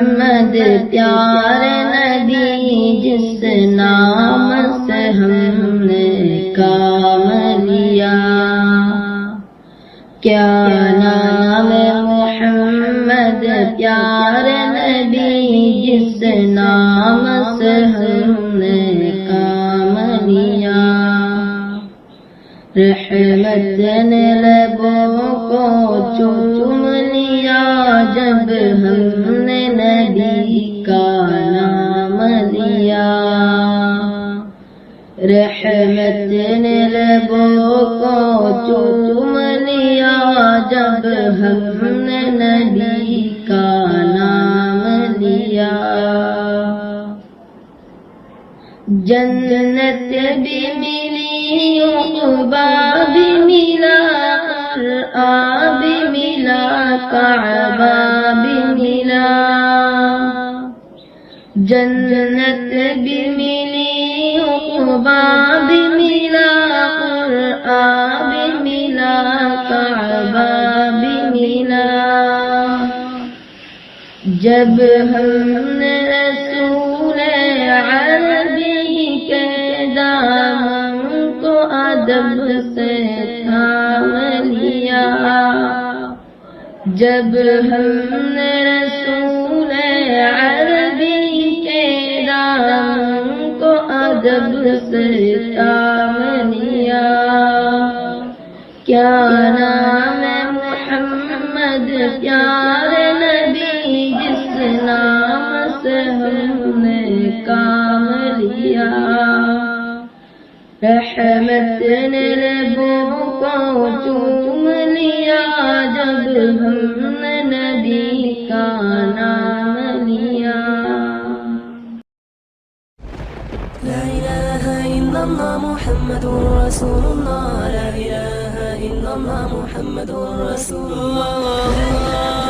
محمد پیارے نبی جس نام سے ہم نے کام لیا. کیا نام محمد پیارے نبی جس نام سے ہم نے کام لیا. رحمت نے لبوں کو چوم لیا جب ہم نے نبی کا نام لیا. رحمت نے لبوں کو چوم لیا جب ہم نے نبی کا نام لیا. جنت بھی ملی عقبا بھی ملا قرآن بھی ملا کعبہ بھی ملا. جنت بھی ملی عقبا بھی ملا قرآن بھی ملا کعبہ بھی ملا. جب ہم نے رسول عربی کے دامن کو ادب سے تھام لیا. جب ہم نے رسول عربی کے دامن کو ادب سے تھام لیا. کیا نام محمد پیارے نبی جس نام سے ہم نے کام لیا. رحمت نے لبوں کو چوم لیا جب ہم نے نبی کا نام لیا. لا إله إلا الله محمد رسول الله. لا إله إلا الله محمد رسول الله.